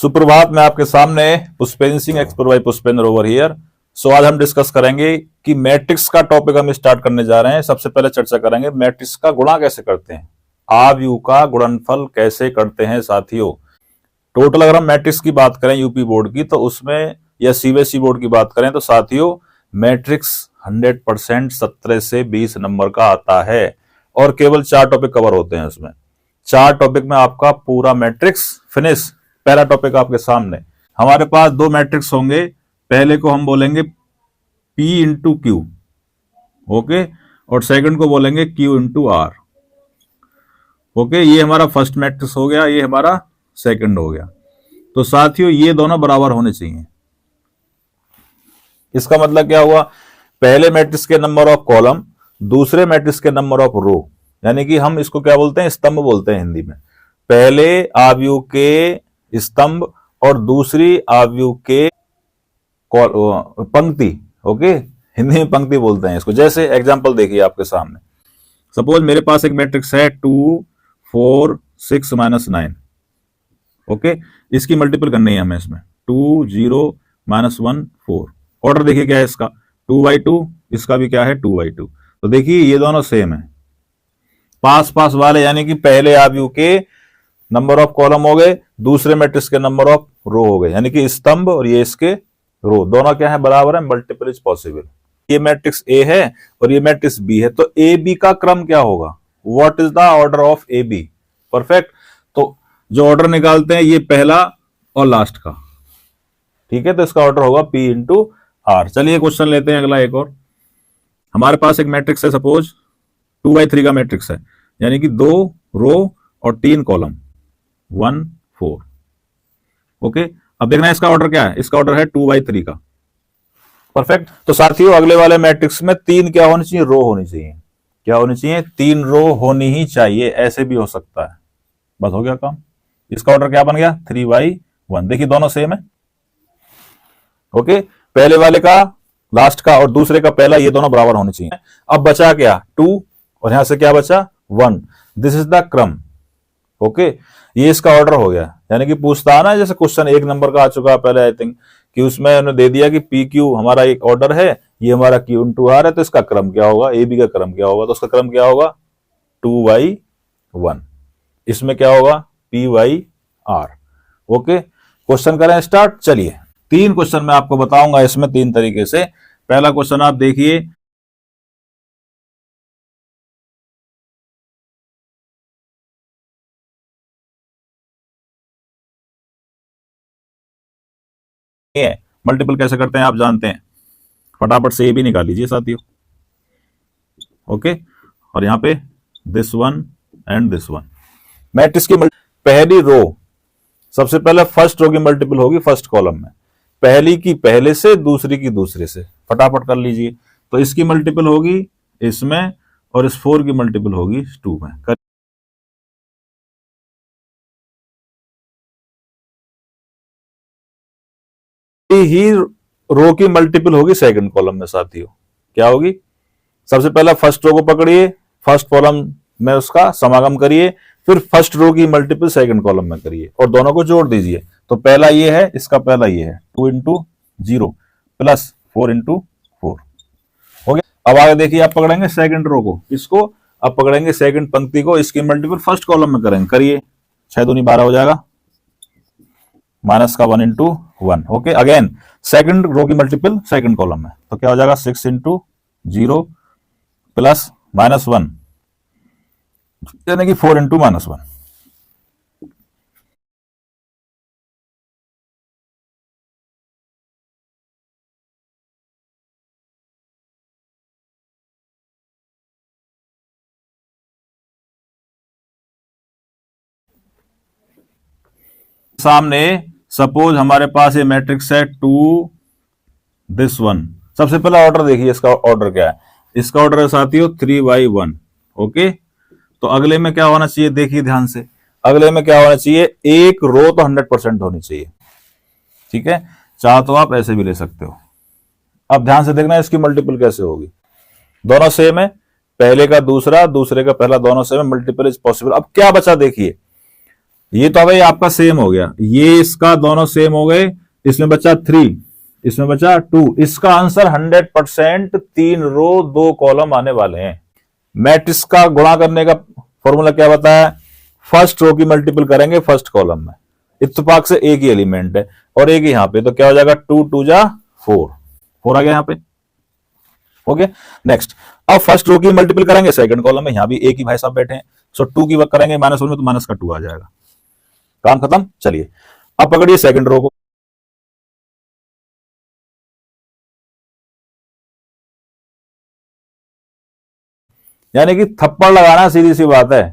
सुप्रभात, मैं आपके सामने Pushpendra Singh, expert by Pushpendra over here. So आज हम डिस्कस करेंगे कि मैट्रिक्स का टॉपिक हम स्टार्ट करने जा रहे हैं। सबसे पहले चर्चा करेंगे मैट्रिक्स का गुणा कैसे करते हैं, आव्यूह का गुणनफल कैसे करते हैं। साथियों, टोटल अगर हम मैट्रिक्स की बात करें यूपी बोर्ड की, तो उसमें या सीबीएसई बोर्ड की बात करें तो साथियों मैट्रिक्स 100% 17 से 20 नंबर का आता है और केवल 4 टॉपिक कवर होते हैं उसमें। 4 टॉपिक में आपका पूरा मैट्रिक्स फिनिश। पहला टॉपिक आपके सामने, हमारे पास 2 मैट्रिक्स होंगे। पहले को हम बोलेंगे P इंटू क्यू, ओके, और सेकंड को बोलेंगे Q इंटू R, ओके। ये हमारा फर्स्ट मैट्रिक्स हो गया, ये हमारा सेकंड हो गया। तो साथियों ये दोनों बराबर होने चाहिए। इसका मतलब क्या हुआ, पहले मैट्रिक्स के नंबर ऑफ कॉलम दूसरे मैट्रिक्स के नंबर ऑफ रो, यानी कि हम इसको क्या बोलते हैं, स्तंभ बोलते हैं हिंदी में। पहले आव्यूह के स्तंभ और दूसरी आव्यूह के पंक्ति, ओके, हिंदी में पंक्ति बोलते हैं इसको। जैसे एग्जांपल देखिए आपके सामने, सपोज मेरे पास एक मैट्रिक्स है 2 4 6 -9, ओके। इसकी मल्टीपल करनी है हमें इसमें 2 0 -1 4। ऑर्डर देखिए क्या है इसका, 2/2, इसका भी क्या है 2/2। तो देखिए ये दोनों सेम है, पास पास वाले, यानी कि पहले आव्यूह के नंबर ऑफ कॉलम हो गए, दूसरे मैट्रिक्स के नंबर ऑफ रो हो गए, यानी कि स्तंभ और ये इसके रो दोनों क्या है, बराबर है। Multiple is possible. ये मैट्रिक्स ए है और ये मैट्रिक्स बी है, तो ए बी का क्रम क्या होगा, what is the order of A B. Perfect. तो जो ऑर्डर निकालते हैं ये पहला और लास्ट का, ठीक है। तो इसका ऑर्डर होगा P इंटू आर। चलिए क्वेश्चन लेते हैं अगला एक और। हमारे पास एक मैट्रिक्स है, सपोज 2/3 का मैट्रिक्स है, यानी कि 2 रो और 3 कॉलम, 1 4, ओके। अब देखना है इसका ऑर्डर क्या है, इसका ऑर्डर है 2/3 का। परफेक्ट। तो साथियों अगले वाले मैट्रिक्स में 3 क्या होनी चाहिए, रो होनी चाहिए। क्या होनी चाहिए, 3 रो होनी ही चाहिए। ऐसे भी हो सकता है, बस हो गया काम। इसका ऑर्डर क्या बन गया, 3/1। देखिए दोनों सेम है, ओके। पहले वाले का लास्ट का और दूसरे का पहला, ये दोनों बराबर होने चाहिए। अब बचा क्या, 2 और यहां से क्या बचा, 1। दिस इज द क्रम, ओके। ये इसका ऑर्डर हो गया, यानी कि पूछता है ना, जैसे क्वेश्चन 1 नंबर का आ चुका है पहले आई थिंक, कि उसमें उन्होंने दे दिया कि पी क्यू हमारा एक ऑर्डर है, ये हमारा Q इंटू आर है, तो इसका क्रम क्या होगा, ए बी का क्रम क्या होगा। तो उसका क्रम क्या होगा, 2/1। इसमें क्या होगा, P/R, ओके। क्वेश्चन करें स्टार्ट। चलिए 3 क्वेश्चन मैं आपको बताऊंगा इसमें 3 तरीके से। पहला क्वेश्चन आप देखिए, मल्टीपल कैसे करते हैं आप जानते हैं, फटाफट से ये भी निकाल लीजिए साथियों, ओके। और यहां पे this one and this one, matrix की पहली रो, सबसे पहले फर्स्ट रो की मल्टीपल होगी फर्स्ट कॉलम में, पहली की पहले से, दूसरी की दूसरे से। फटाफट कर लीजिए। तो इसकी मल्टीपल होगी इसमें और इस 4 की मल्टीपल होगी 2 में। ही रो की मल्टीपल होगी सेकंड कॉलम में साथियों। क्या होगी, सबसे पहले फर्स्ट रो को पकड़िए, फर्स्ट कॉलम में उसका समागम करिए, फिर फर्स्ट रो की मल्टीपल सेकंड कॉलम में करिए और दोनों को जोड़ दीजिए। तो पहला ये है, इसका पहला ये है, 2 इंटू 0 प्लस 4 इंटू 4 हो गया। अब आगे देखिए, आप पकड़ेंगे सेकंड रो को, इसको अब पकड़ेंगे सेकंड पंक्ति को, इसकी मल्टीपल फर्स्ट कॉलम में करेंगे, करिए। 6 दूनी 12 हो जाएगा, माइनस का 1 into 1, okay. Again second row की मल्टीपल सेकंड कॉलम में, तो क्या हो जाएगा 6 इंटू 0 प्लस -1, यानी कि 4 इंटू -1। सामने सपोज हमारे पास ये मैट्रिक्स है 2 दिस 1। सबसे पहला ऑर्डर देखिए, इसका ऑर्डर क्या है, इसका ऑर्डर है साथियों 3/1, ओके। तो अगले में क्या होना चाहिए, देखिए ध्यान से, अगले में क्या होना चाहिए, एक रो तो 100% होनी चाहिए, ठीक है। चाहे तो आप ऐसे भी ले सकते हो। अब ध्यान से देखना इसकी मल्टीपल कैसे होगी, दोनों सेम है, पहले का दूसरा, दूसरे का पहला, दोनों सेम है, मल्टीपल इज पॉसिबल। अब क्या बचा देखिए, ये तो भाई आपका सेम हो गया, ये इसका दोनों सेम हो गए, इसमें बचा 3, इसमें बचा 2। इसका आंसर 100% 3 रो 2 कॉलम आने वाले हैं। मैट्रिक्स का गुणा करने का फॉर्मूला क्या बताया? फर्स्ट रो की मल्टीपल करेंगे फर्स्ट कॉलम में, इत्तेफाक से एक ही एलिमेंट है और एक ही यहां पे, तो क्या हो जाएगा 2 2 जा 4, 4 आ गया यहां पे। ओके, नेक्स्ट, अब फर्स्ट रो की मल्टीपल करेंगे सेकंड कॉलम में, यहां भी एक ही भाई साहब बैठे हैं, सो 2 की वर्क करेंगे -1 में तो माइनस का 2 आ जाएगा, काम खत्म। चलिए अब पकड़िए सेकंड रो को, यानी कि थप्पड़ लगाना, सीधी सी बात है,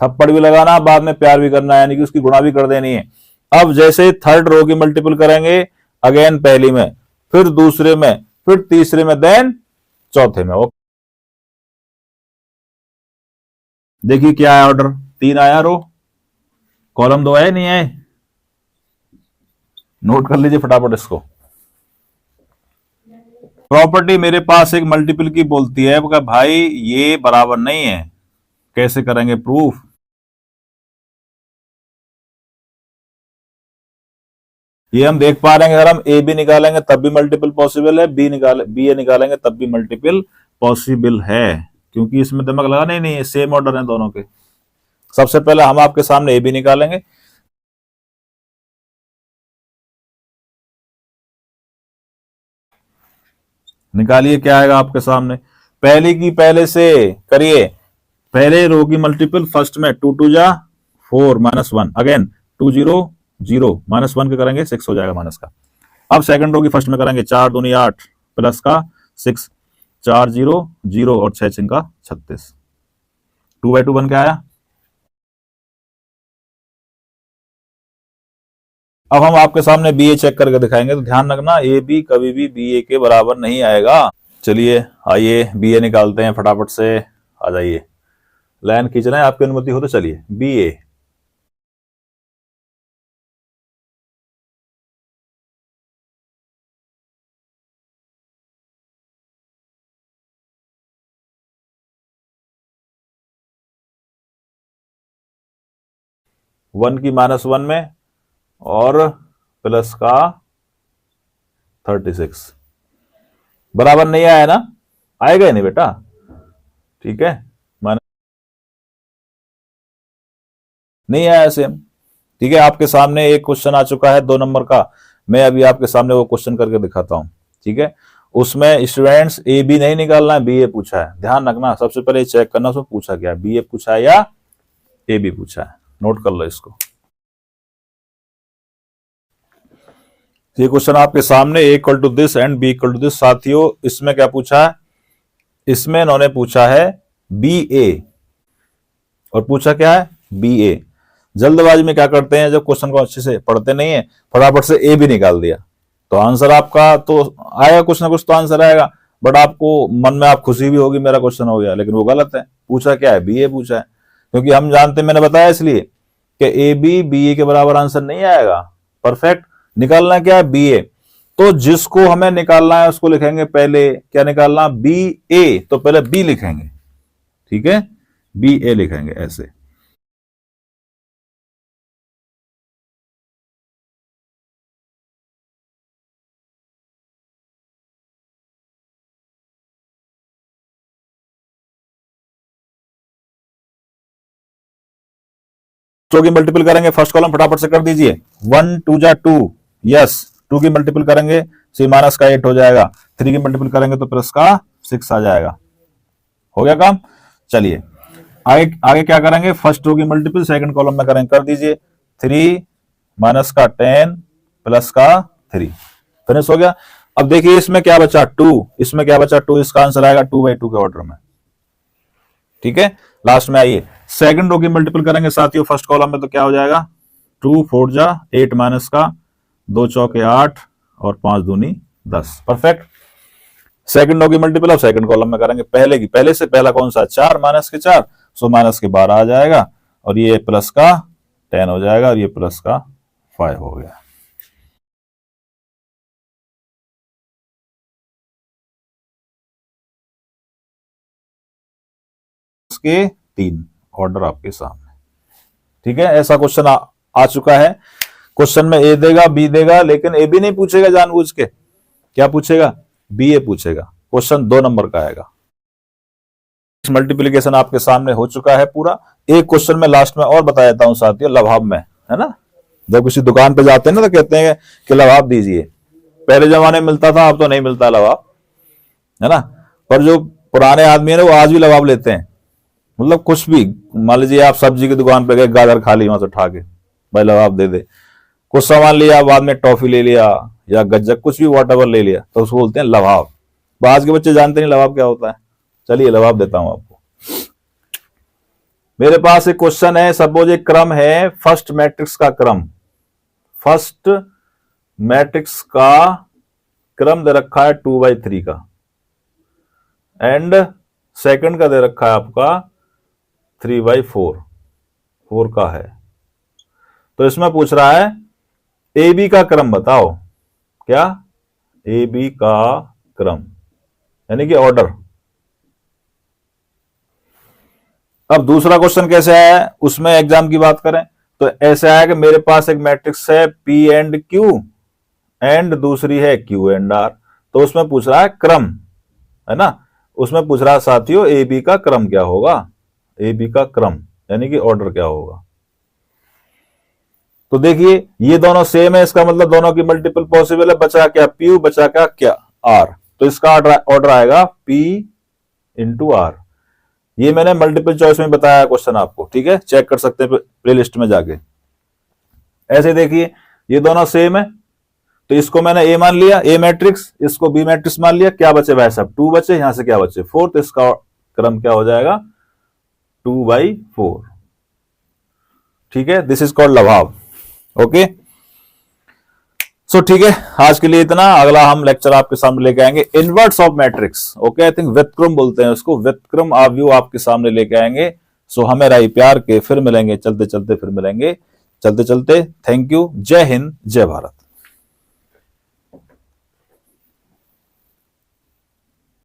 थप्पड़ भी लगाना, बाद में प्यार भी करना, यानी कि उसकी गुणा भी कर देनी है। अब जैसे थर्ड रो की मल्टीपल करेंगे, अगेन पहली में, फिर दूसरे में, फिर तीसरे में, देन चौथे में। ओके, देखिए क्या आया ऑर्डर, 3 आया रो, कॉलम 2 आए नहीं आए, नोट कर लीजिए फटाफट इसको। प्रॉपर्टी मेरे पास एक मल्टीपल की बोलती है भाई ये बराबर नहीं है, कैसे करेंगे प्रूफ? ये हम देख पा रहे हैं, अगर हम ए बी निकालेंगे तब भी मल्टीपल पॉसिबल है, बी ए निकालेंगे तब भी मल्टीपल पॉसिबल है, क्योंकि इसमें दिमाग लगाना ही नहीं है, सेम ऑर्डर है दोनों के। सबसे पहले हम आपके सामने ए बी निकालेंगे, निकालिए क्या आएगा आपके सामने, पहले की पहले से करिए, पहले रो की मल्टीपल फर्स्ट में 2 2 जा 4 -1, अगेन 2 0 0 -1 के करेंगे 6 हो जाएगा माइनस का। अब सेकंड रो की फर्स्ट में करेंगे 4 दूनी 8 प्लस का 6, 4 0 0 और 6 6 का 36, 2/2 बन के आया। अब हम आपके सामने बी ए चेक करके दिखाएंगे, तो ध्यान रखना ए बी कभी भी बी ए के बराबर नहीं आएगा। चलिए आइए बी ए निकालते हैं फटाफट से, आ जाइए, लाइन खींचना है, आपकी अनुमति हो तो चलिए बी ए। वन की -1 में और प्लस का 36, बराबर नहीं आया ना, आएगा ही नहीं बेटा, ठीक है, नहीं आया सेम। ठीक है, आपके सामने एक क्वेश्चन आ चुका है 2 नंबर का, मैं अभी आपके सामने वो क्वेश्चन करके दिखाता हूं। ठीक है, उसमें स्टूडेंट्स ए बी नहीं निकालना है, बी ए पूछा है, ध्यान रखना, सबसे पहले चेक करना उसमें पूछा क्या है, बी ए पूछा है या ए बी पूछा है, नोट कर लो इसको। ये क्वेश्चन आपके सामने, A equal to this and B equal to this. साथियों इसमें क्या पूछा है, इसमें इन्होंने पूछा है बी ए और पूछा क्या है बी ए। जल्दबाजी में क्या करते हैं, जब क्वेश्चन को अच्छे से पढ़ते नहीं है, फटाफट से ए भी निकाल दिया, तो आंसर आपका तो आएगा, कुछ ना कुछ तो आंसर आएगा, बट आपको मन में आप खुशी भी होगी मेरा क्वेश्चन हो गया, लेकिन वो गलत है। पूछा क्या है, बी ए पूछा है, क्योंकि हम जानते हैं, मैंने बताया इसलिए कि ए बी बी ए के बराबर आंसर नहीं आएगा। परफेक्ट, निकालना क्या है बी ए, तो जिसको हमें निकालना है उसको लिखेंगे पहले, क्या निकालना, बी ए, तो पहले बी लिखेंगे, ठीक है, बी ए लिखेंगे ऐसे। टू की मल्टीपल करेंगे फर्स्ट कॉलम, फटाफट से कर दीजिए, 1 2 जा 2, यस, 2 की मल्टीपल करेंगे सी माइनस का 8 हो जाएगा, 3 की मल्टीपल करेंगे तो प्लस का 6 आ जाएगा, हो गया काम। चलिए आगे आगे क्या करेंगे, फर्स्ट रो की मल्टीपल सेकंड कॉलम में करेंगे, कर दीजिए, 3 माइनस का 10 प्लस का 3, फिनिश हो गया। अब देखिए इसमें क्या बचा 2, इसमें क्या बचा 2, इसका आंसर आएगा 2/2 के ऑर्डर में, ठीक है। लास्ट में आइए सेकंड रो की मल्टीपल करेंगे साथियों फर्स्ट कॉलम में, तो क्या हो जाएगा, 2 4 जा 8 माइनस का 2 चौके 8 और 5 दूनी 10, परफेक्ट। सेकंड रो की मल्टीपल अब सेकंड कॉलम में करेंगे, पहले की पहले से पहला कौन सा, 4 माइनस के 4, सो माइनस के 12 आ जाएगा, और ये प्लस का 10 हो जाएगा, और ये प्लस का 5 हो गया। के 3 ऑर्डर आपके सामने, ठीक है। ऐसा क्वेश्चन आ चुका है। क्वेश्चन में ए देगा, बी देगा, लेकिन ए बी नहीं पूछेगा जानबूझ के, क्या पूछेगा, बी ए पूछेगा। क्वेश्चन 2 नंबर का आएगा। मल्टीप्लीकेशन आपके सामने हो चुका है पूरा। एक क्वेश्चन में लास्ट में और बता देता हूं साथियों, लभाव में, है ना, जब किसी दुकान पे जाते हैं ना तो कहते हैं कि लभाव दीजिए। पहले जमाने में मिलता था, अब तो नहीं मिलता लभाव, है ना। पर जो पुराने आदमी है ना वो आज भी लभाव लेते हैं। मतलब कुछ भी, मान लीजिए आप सब्जी की दुकान पे गए, गाजर खा ली वहां से उठा के, भाई लभाव दे दे। कुछ सामान लिया, बाद में टॉफी ले लिया या गज्जक, कुछ भी वॉटएवर ले लिया, तो उसको बोलते हैं लभाव। आज के बच्चे जानते नहीं लभाव क्या होता है। चलिए लभाव देता हूं आपको। मेरे पास एक क्वेश्चन है, सपोज एक क्रम है, फर्स्ट मैट्रिक्स का क्रम, फर्स्ट मैट्रिक्स का क्रम दे रखा है 2/3 का, एंड सेकंड का दे रखा है आपका 3/4, 4 का है। तो इसमें पूछ रहा है ए बी का क्रम बताओ। क्या, ए बी का क्रम, यानी कि ऑर्डर। अब दूसरा क्वेश्चन कैसे आया है, उसमें एग्जाम की बात करें तो ऐसे आया कि मेरे पास एक मैट्रिक्स है P एंड Q, एंड दूसरी है Q एंड R। तो उसमें पूछ रहा है क्रम, है ना। उसमें पूछ रहा है साथियों ए बी का क्रम क्या होगा, ए बी का क्रम यानी कि ऑर्डर क्या होगा। तो देखिए ये दोनों सेम है, इसका मतलब दोनों की मल्टीपल पॉसिबल है। बचा क्या P, बचा क्या R। तो इसका ऑर्डर आएगा P इंटू R। ये मैंने मल्टीपल चॉइस में बताया क्वेश्चन आपको, ठीक है, चेक कर सकते हैं प्लेलिस्ट में जाके। ऐसे देखिए ये दोनों सेम है, तो इसको मैंने ए मान लिया, ए मैट्रिक्स, इसको बी मैट्रिक्स मान लिया। क्या बचे भाई साहब, 2 बचे, यहां से क्या बचे 4, तो इसका क्रम क्या हो जाएगा 2/4। ठीक है, दिस इज कॉल्ड लभाव। ओके, सो ठीक है, आज के लिए इतना। अगला हम लेक्चर आपके सामने लेके आएंगे inverts of matrix. Okay, I think व्युत्क्रम बोलते हैं उसको, व्युत्क्रम आव्यूह आपके सामने लेके आएंगे। सो हमें राही प्यार के, फिर मिलेंगे, चलते चलते फिर मिलेंगे, चलते चलते। थैंक यू, जय हिंद, जय भारत।